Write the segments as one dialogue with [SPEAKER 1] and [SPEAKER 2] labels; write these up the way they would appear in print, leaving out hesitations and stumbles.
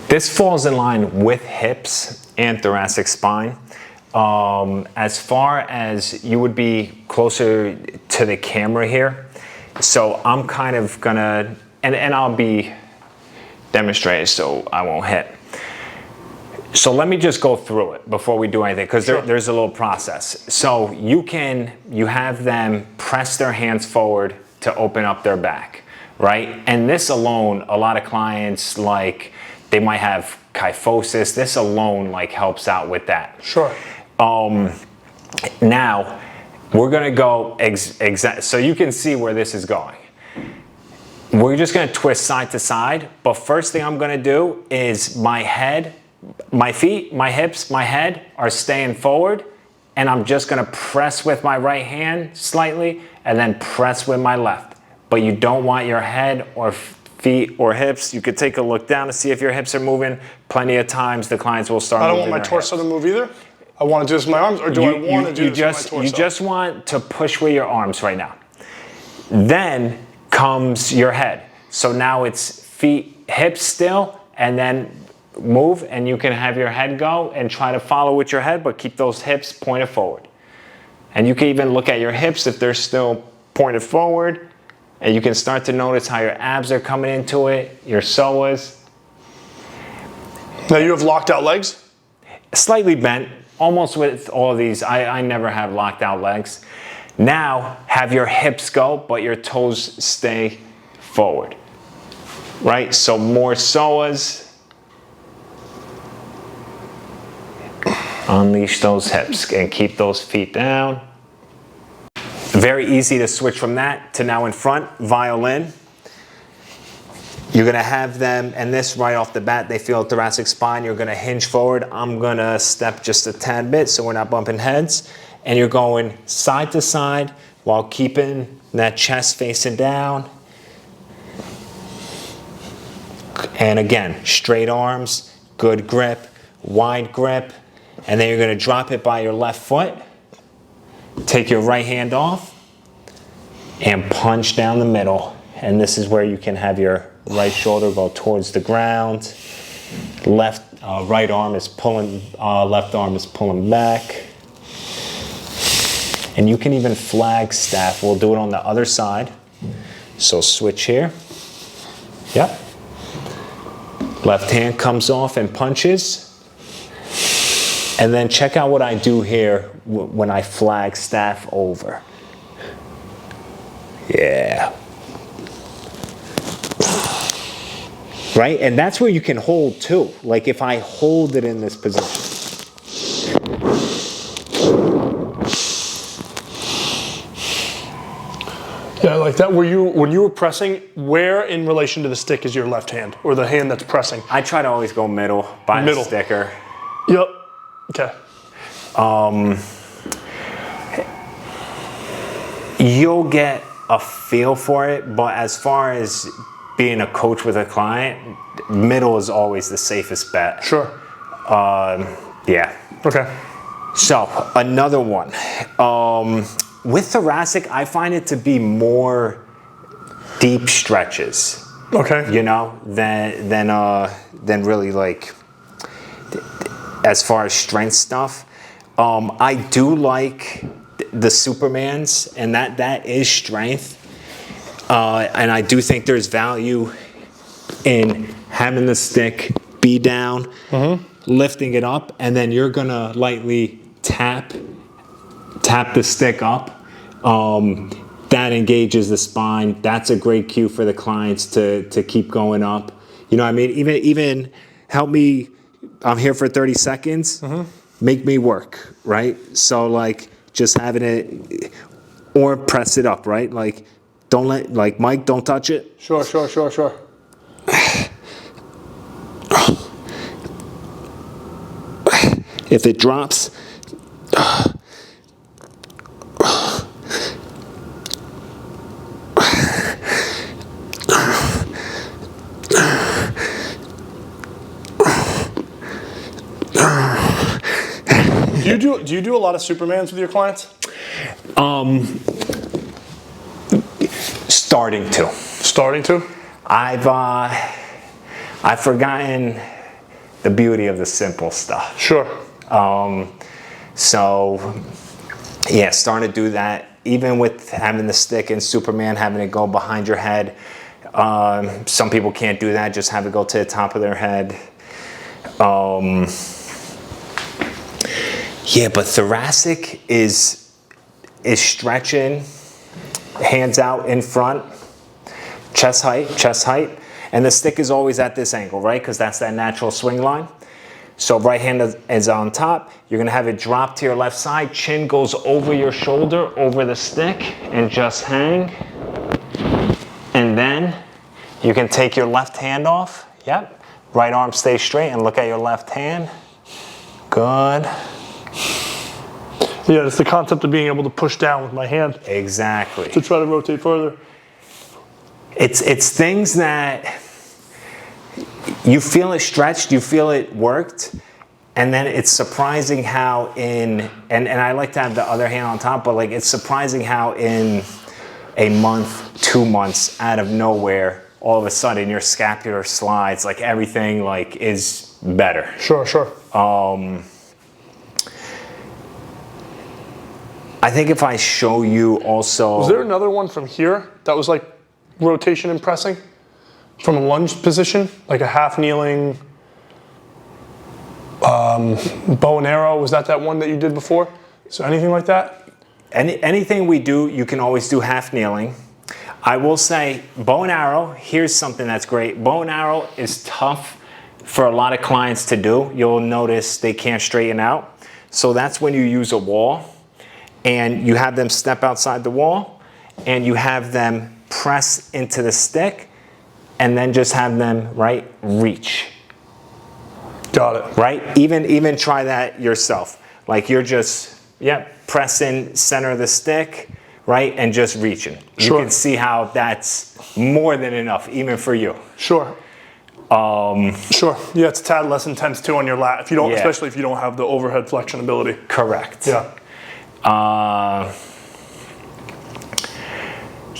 [SPEAKER 1] This falls in line with hips and thoracic spine. As far as you would be closer to the camera here, so I'm kind of gonna, and I'll be demonstrating so I won't hit. So let me just go through it before we do anything, because there's a little process. So you have them press their hands forward to open up their back, right? And this alone, a lot of clients, like, they might have kyphosis. This alone, like, helps out with that.
[SPEAKER 2] Sure.
[SPEAKER 1] Now, we're gonna go so you can see where this is going. We're just gonna twist side to side, but first thing I'm gonna do is my head, my feet, my hips, my head are staying forward, and I'm just gonna press with my right hand slightly, and then press with my left. But you don't want your head or feet or hips. You could take a look down to see if your hips are moving. Plenty of times the clients will start moving.
[SPEAKER 2] I don't want my torso to move either. I want to do this with my arms, or do I want to do this with my torso?
[SPEAKER 1] You just want to push with your arms right now. Then comes your head. So now it's feet, hips still, and then move, and you can have your head go and try to follow with your head, but keep those hips pointed forward. And you can even look at your hips if they're still pointed forward, and you can start to notice how your abs are coming into it, your psoas.
[SPEAKER 2] Now you have locked out legs?
[SPEAKER 1] Slightly bent, almost with all of these. I never have locked out legs. Now have your hips go, but your toes stay forward, right? So more psoas. Unleash those hips and keep those feet down. Very easy to switch from that to now in front, violin. You're gonna have them, and this right off the bat, they feel thoracic spine. You're gonna hinge forward. I'm gonna step just a tad bit so we're not bumping heads. And you're going side to side while keeping that chest facing down. And again, straight arms, good grip, wide grip. And then you're gonna drop it by your left foot. Take your right hand off and punch down the middle. And this is where you can have your right shoulder go towards the ground. Right arm is pulling, left arm is pulling back. And you can even flagstaff. We'll do it on the other side. So switch here. Yep. Left hand comes off and punches. And then check out what I do here when I flagstaff over. Yeah. Right? And that's where you can hold too. Like if I hold it in this position.
[SPEAKER 2] Yeah, like that. When you were pressing, where in relation to the stick is your left hand, or the hand that's pressing?
[SPEAKER 1] I try to always go middle by the sticker.
[SPEAKER 2] Yep. Okay.
[SPEAKER 1] You'll get a feel for it, but as far as being a coach with a client, middle is always the safest bet.
[SPEAKER 2] Sure.
[SPEAKER 1] Yeah.
[SPEAKER 2] Okay.
[SPEAKER 1] So another one. With thoracic, I find it to be more deep stretches.
[SPEAKER 2] Okay.
[SPEAKER 1] You know, than really like as far as strength stuff. I do like the Supermans, and that is strength. And I do think there's value in having the stick be down, lifting it up, and then you're gonna lightly tap the stick up. That engages the spine. That's a great cue for the clients to keep going up. You know what I mean? Even help me, I'm here for 30 seconds, make me work, right? So like just having it, or press it up, right? Like don't let, like Mike, don't touch it.
[SPEAKER 2] Sure.
[SPEAKER 1] If it drops,
[SPEAKER 2] Do you do a lot of Supermans with your clients?
[SPEAKER 1] Starting to.
[SPEAKER 2] Starting to?
[SPEAKER 1] I've forgotten the beauty of the simple stuff.
[SPEAKER 2] Sure.
[SPEAKER 1] So, yeah, starting to do that, even with having the stick in Superman, having it go behind your head. Some people can't do that, just have it go to the top of their head. Yeah, but thoracic is stretching, hands out in front, chest height. And the stick is always at this angle, right? Because that's that natural swing line. So right hand is on top. You're gonna have it drop to your left side. Chin goes over your shoulder, over the stick, and just hang. And then you can take your left hand off. Yep. Right arm stays straight and look at your left hand. Good.
[SPEAKER 2] Yeah, it's the concept of being able to push down with my hand.
[SPEAKER 1] Exactly.
[SPEAKER 2] To try to rotate further.
[SPEAKER 1] It's things that you feel it stretched, you feel it worked, and then it's surprising how and I like to have the other hand on top, but like it's surprising how in a month, 2 months, out of nowhere, all of a sudden your scapular slides, like everything like is better.
[SPEAKER 2] Sure, sure.
[SPEAKER 1] I think if I show you also...
[SPEAKER 2] Was there another one from here that was like rotation and pressing? From a lunge position? Like a half kneeling bow and arrow? Was that one that you did before? So anything like that?
[SPEAKER 1] Anything we do, you can always do half kneeling. I will say bow and arrow, here's something that's great. Bow and arrow is tough for a lot of clients to do. You'll notice they can't straighten out. So that's when you use a wall and you have them step outside the wall and you have them press into the stick and then just have them, right, reach.
[SPEAKER 2] Got it.
[SPEAKER 1] Right? Even try that yourself. Like you're just, pressing center of the stick, right, and just reaching.
[SPEAKER 2] Sure.
[SPEAKER 1] You can see how that's more than enough, even for you.
[SPEAKER 2] Sure. Sure. Yeah, it's a tad less intense too on your lat. If you don't, especially if you don't have the overhead flexion ability.
[SPEAKER 1] Correct.
[SPEAKER 2] Yeah.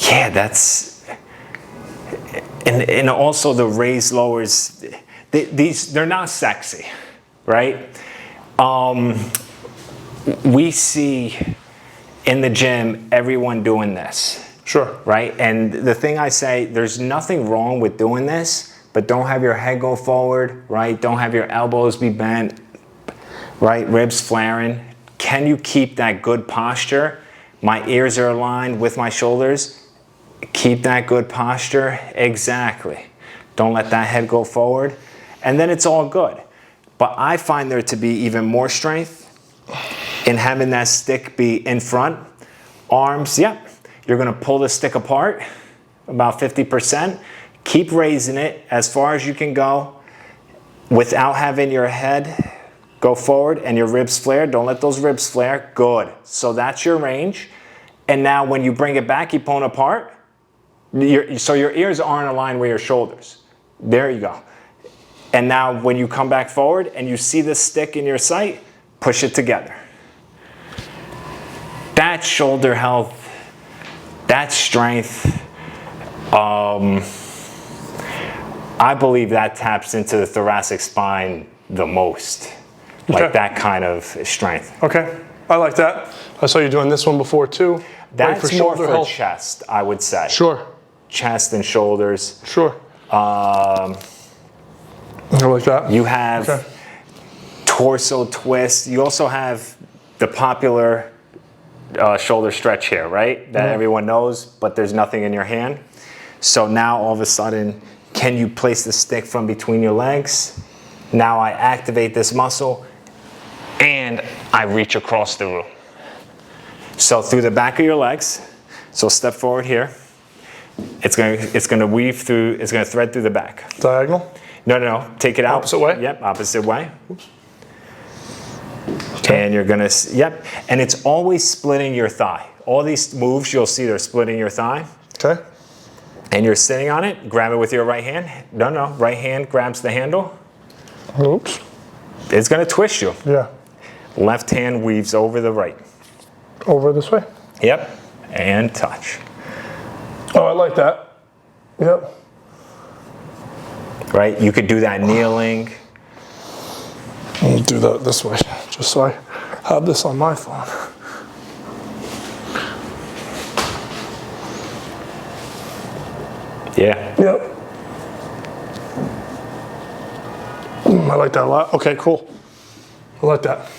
[SPEAKER 1] Yeah, that's, and also the raised lowers. They're not sexy, right? We see in the gym everyone doing this.
[SPEAKER 2] Sure.
[SPEAKER 1] Right? And the thing I say, there's nothing wrong with doing this, but don't have your head go forward, right? Don't have your elbows be bent, right? Ribs flaring. Can you keep that good posture? My ears are aligned with my shoulders. Keep that good posture. Exactly. Don't let that head go forward. And then it's all good. But I find there to be even more strength in having that stick be in front. Arms, you're gonna pull the stick apart about 50%. Keep raising it as far as you can go without having your head go forward and your ribs flare. Don't let those ribs flare. Good. So that's your range. And now when you bring it back, you pull it apart. So your ears aren't aligned with your shoulders. There you go. And now when you come back forward and you see the stick in your sight, push it together. That shoulder health, that strength, I believe that taps into the thoracic spine the most. Like that kind of strength.
[SPEAKER 2] Okay, I like that. I saw you doing this one before too.
[SPEAKER 1] That's
[SPEAKER 2] for
[SPEAKER 1] more
[SPEAKER 2] shoulder
[SPEAKER 1] for
[SPEAKER 2] health.
[SPEAKER 1] chest, I would say.
[SPEAKER 2] Sure.
[SPEAKER 1] Chest and shoulders.
[SPEAKER 2] Sure. I like that.
[SPEAKER 1] You have torso twist. You also have the popular shoulder stretch here, right? That everyone knows, but there's nothing in your hand. So now all of a sudden, can you place the stick from between your legs? Now I activate this muscle and I reach across the room. So through the back of your legs, so step forward here. It's gonna weave through, it's gonna thread through the back.
[SPEAKER 2] Diagonal?
[SPEAKER 1] No, take it out.
[SPEAKER 2] Opposite way?
[SPEAKER 1] Yep, opposite way. And you're gonna, and it's always splitting your thigh. All these moves you'll see they're splitting your thigh.
[SPEAKER 2] Okay.
[SPEAKER 1] And you're sitting on it, grab it with your right hand. No, right hand grabs the handle.
[SPEAKER 2] Oops.
[SPEAKER 1] It's gonna twist you.
[SPEAKER 2] Yeah.
[SPEAKER 1] Left hand weaves over the right.
[SPEAKER 2] Over this way?
[SPEAKER 1] Yep, and touch.
[SPEAKER 2] Oh, I like that. Yep.
[SPEAKER 1] Right, you could do that kneeling.
[SPEAKER 2] do that this way, just so I have this on my phone.
[SPEAKER 1] Yeah.
[SPEAKER 2] Yep. I like that a lot. Okay, cool. I like that.